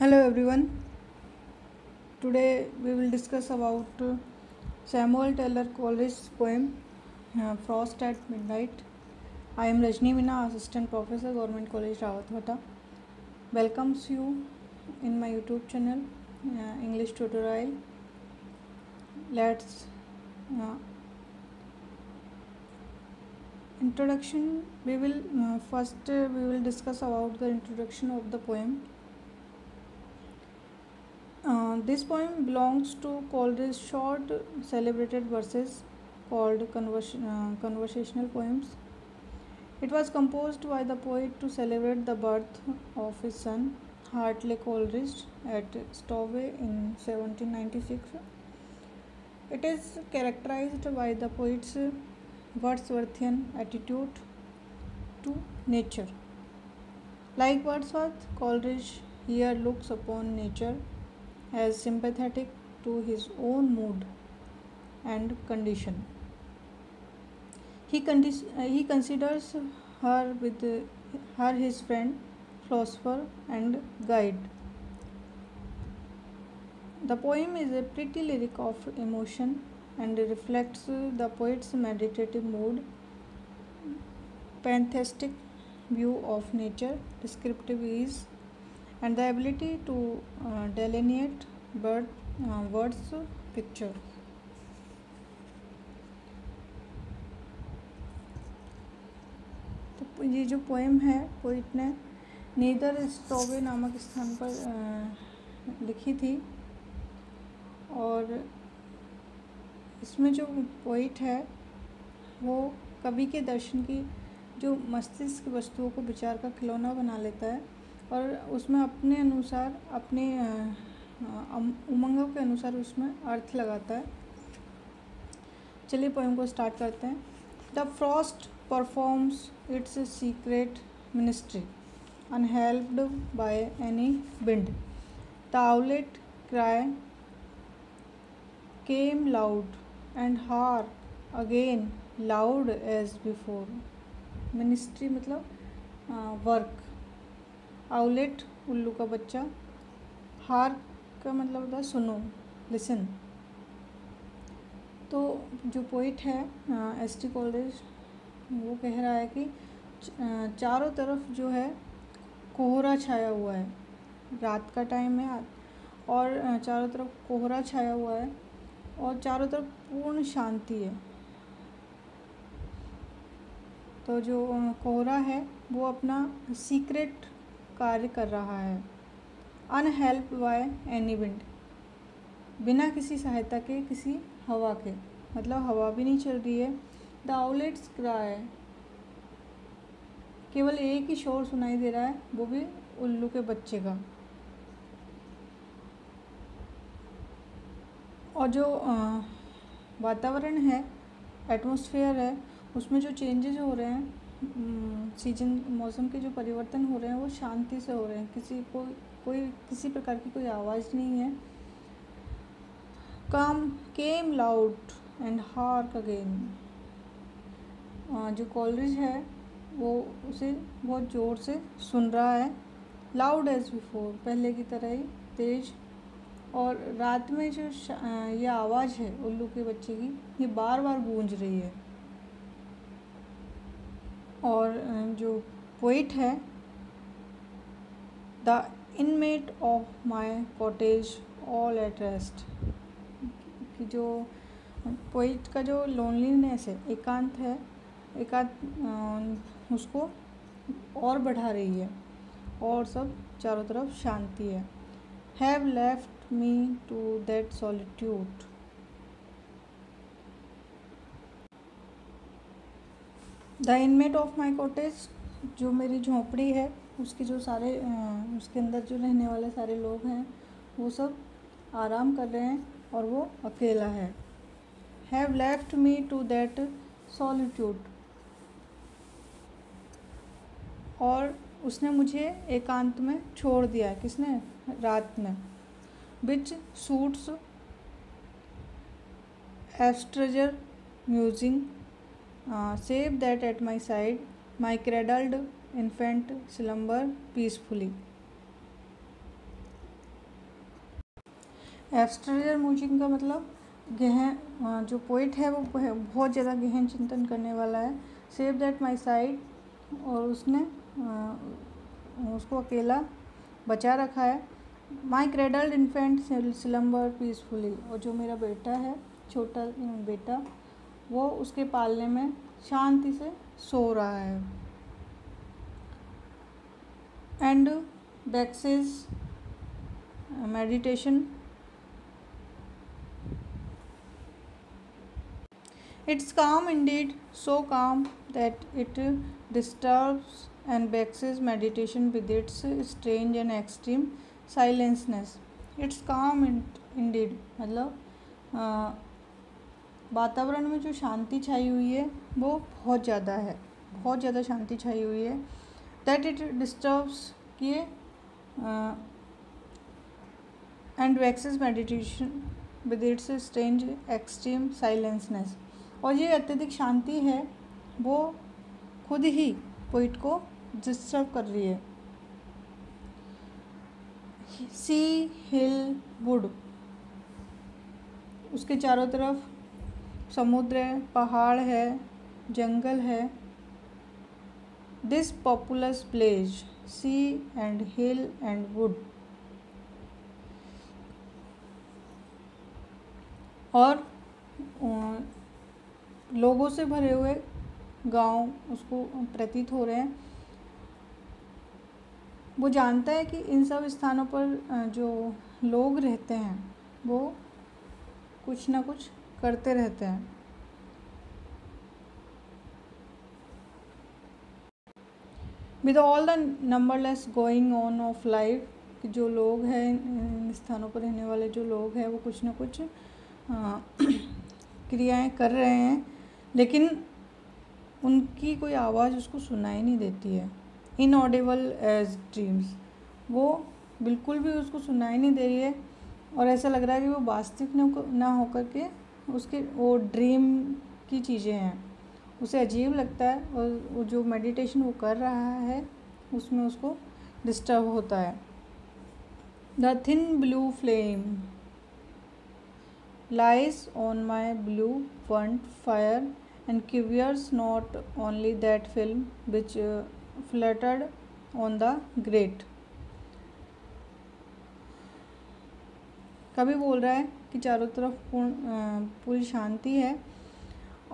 Hello everyone. Today we will discuss about Samuel Taylor Coleridge's poem Frost at Midnight. I am Rajni Mina, Assistant Professor, Government College Rawatwata. Welcomes you in my YouTube channel, English Tutorial. Let's introduction. We will we will discuss about the introduction of the poem. This poem belongs to Coleridge's short celebrated verses called conversational poems. It was composed by the poet to celebrate the birth of his son Hartley Coleridge at Stowaway in 1796. It is characterized by the poet's Wordsworthian attitude to nature. Like Wordsworth, Coleridge here looks upon nature as sympathetic to his own mood and condition. He considers her with her his friend, philosopher, and guide. The poem is a pretty lyric of emotion and reflects the poet's meditative mood, pantheistic view of nature, descriptive ease, and the ability to delineate words picture. तो ये जो poem है poet ने neither स्टॉवे नामक स्थान पर लिखी थी और इसमें जो पोइट है वो कवि के दर्शन की जो मस्तिष्क वस्तुओं को विचार का खिलौना बना लेता है और उसमें अपने अनुसार अपने उमंगों के अनुसार उसमें अर्थ लगाता है। चलिए पोएम को स्टार्ट करते हैं। The frost performs its secret ministry unhelped by any wind. The owlet cry came loud and hark again loud as before. Ministry मतलब वर्क, आउलेट उल्लू का बच्चा, हार का मतलब होता है सुनो, लिसन। तो जो पोइट है एस.टी. कॉलेरिज वो कह रहा है कि चारों तरफ जो है कोहरा छाया हुआ है, रात का टाइम है और चारों तरफ कोहरा छाया हुआ है और चारों तरफ पूर्ण शांति है। तो जो कोहरा है वो अपना सीक्रेट कार्य कर रहा है। अनहेल्प्ड बाय एनी विंड, बिना किसी सहायता के, किसी हवा के, मतलब हवा भी नहीं चल रही है। द आउलेट्स क्राई, केवल एक ही शोर सुनाई दे रहा है, वो भी उल्लू के बच्चे का। और जो वातावरण है, एटमॉस्फेयर है, उसमें जो चेंजेस हो रहे हैं, सीजन मौसम के जो परिवर्तन हो रहे हैं वो शांति से हो रहे हैं, किसी प्रकार की कोई आवाज़ नहीं है। काम केम लाउड एंड हार्क अगेन, जो कॉलेरिज है वो उसे बहुत ज़ोर से सुन रहा है। लाउड एज बिफोर, पहले की तरह ही तेज। और रात में जो ये आवाज़ है उल्लू के बच्चे की, ये बार बार गूंज रही है। और जो पोइट है, the inmate of my cottage all at rest, कि जो पोइट का जो लोनलीनेस है, एकांत है, एकांत उसको और बढ़ा रही है और सब चारों तरफ शांति है। Have left me to that solitude, the inmate of my cottage, जो मेरी झोंपड़ी है उसके जो सारे उसके अंदर जो रहने वाले सारे लोग हैं वो सब आराम कर रहे हैं और वो अकेला है। Have left me to that solitude, और उसने मुझे एकांत में छोड़ दिया। किसने? रात में। Which suits abstruser musings save that at my side my cradled infant slumber peacefully. Abstract music का मतलब गहन, जो पोइट है वो बहुत ज़्यादा गहन चिंतन करने वाला है। सेव दैट माई साइड, और उसने उसको अकेला बचा रखा है। माई क्रेडल्ड इन्फेंट स्लम्बर पीसफुली, और जो मेरा बेटा है, छोटा बेटा, वो उसके पालने में शांति से सो रहा है। And vexes meditation, it's calm indeed, so calm that it disturbs and vexes meditation with its strange and extreme silenceness. It's calm indeed, मतलब वातावरण में जो शांति छाई हुई है वो बहुत ज़्यादा है, बहुत ज़्यादा शांति छाई हुई है। that it disturbs किए and vexes meditation with its strange extreme silenceness, और ये अत्यधिक शांति है वो खुद ही पोइट को डिस्टर्ब कर रही है। सी हिल वुड, उसके चारों तरफ समुद्र है, पहाड़ है, जंगल है। This populous place sea and hill and wood, और लोगों से भरे हुए गांव उसको प्रतीत हो रहे हैं। वो जानता है कि इन सब स्थानों पर जो लोग रहते हैं वो कुछ ना कुछ करते रहते हैं। With all the numberless going on off life, जो लोग हैं इन स्थानों पर रहने वाले जो लोग हैं वो कुछ ना कुछ क्रियाएं कर रहे हैं, लेकिन उनकी कोई आवाज़ उसको सुनाई नहीं देती है। इनऑडिबल एज ड्रीम्स, वो बिल्कुल भी उसको सुनाई नहीं दे रही है, और ऐसा लग रहा है कि वो वास्तविक ना होकर के उसके वो ड्रीम की चीज़ें हैं। उसे अजीब लगता है, और वो जो मेडिटेशन वो कर रहा है उसमें उसको डिस्टर्ब होता है। The thin blue flame lies on my blue burnt fire and quivers not only that film which fluttered on the grate। कभी बोल रहा है कि चारों तरफ पूरी शांति है,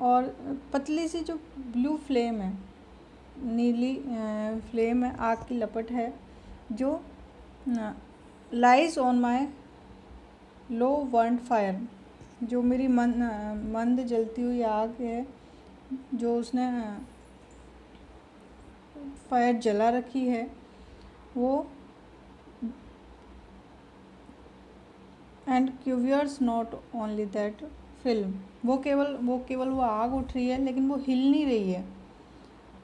और पतली सी जो ब्लू फ्लेम है, नीली फ्लेम है, आग की लपट है, जो lies on my low burned fire, जो मेरी मंद जलती हुई आग है, जो उसने फायर जला रखी है, वो and quivers not only that film, वो केवल वो आग उठ रही है, लेकिन वो हिल नहीं रही है,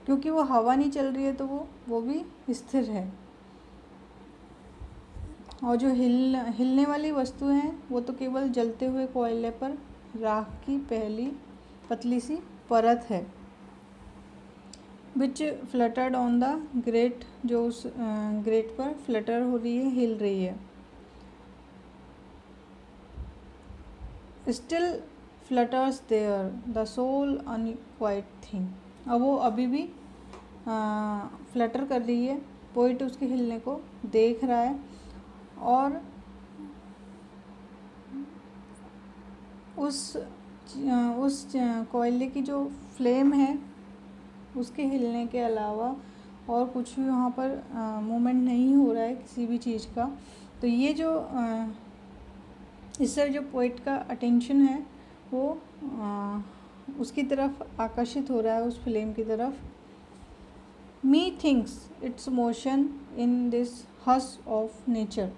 क्योंकि वो हवा नहीं चल रही है, तो वो भी स्थिर है। और जो हिलने वाली वस्तु हैं वो तो केवल जलते हुए कोयले पर राख की पहली पतली सी परत है। विच फ्लटर्ड ऑन द ग्रेट, जो उस ग्रेट पर फ्लटर हो रही है, हिल रही है। Still flutters there the soul unquiet thing, अब वो अभी भी फ्लटर कर रही है। पोइट उसके हिलने को देख रहा है, और उस कोयले की जो फ्लेम है उसके हिलने के अलावा और कुछ भी वहाँ पर मूवमेंट नहीं हो रहा है किसी भी चीज़ का। तो ये जो इससे जो पोइट का अटेंशन है वो उसकी तरफ आकर्षित हो रहा है, उस फ्लेम की तरफ। Methinks its motion in this hush of nature,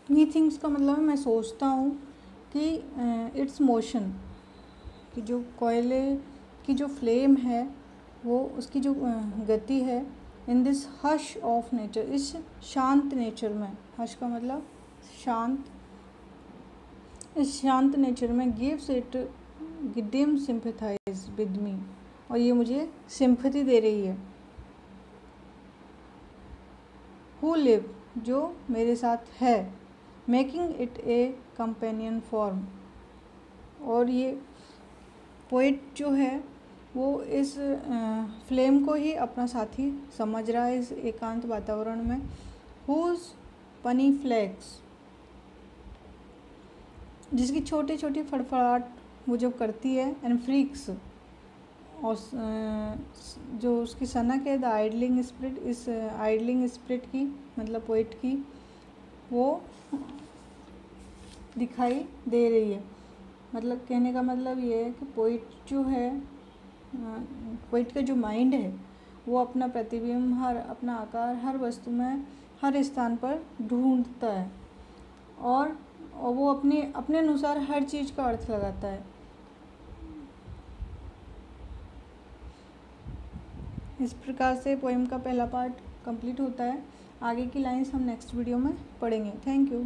methinks का मतलब मैं सोचता हूँ कि इट्स मोशन, कि जो कोयले की जो फ्लेम है वो उसकी जो गति है, in this hush of nature, इस शांत नेचर में, हश का मतलब शांत, इस शांत नेचर में gives it dim sympathise with me, और ये मुझे सिंपैथी दे रही है। हु लिव, जो मेरे साथ है, making it A companion form. और ये पोइट जो है वो इस फ्लेम को ही अपना साथी समझ रहा है इस एकांत वातावरण में। हुज पनी फ्लैक्स, जिसकी छोटी छोटी फड़फड़ाहट वो जब करती है, एंड फ्रीक्स, और जो उसकी सनक है, द आइडलिंग स्पिरिट, इस आइडलिंग स्पिरिट की मतलब पोइट की, वो दिखाई दे रही है। मतलब कहने का मतलब ये है कि पोइट जो है, पोइट का जो माइंड है वो अपना प्रतिबिंब, हर अपना आकार हर वस्तु में, हर स्थान पर ढूंढता है, और वो अपने अनुसार हर चीज़ का अर्थ लगाता है। इस प्रकार से पोएम का पहला पार्ट कंप्लीट होता है। आगे की लाइंस हम नेक्स्ट वीडियो में पढ़ेंगे। Thank you.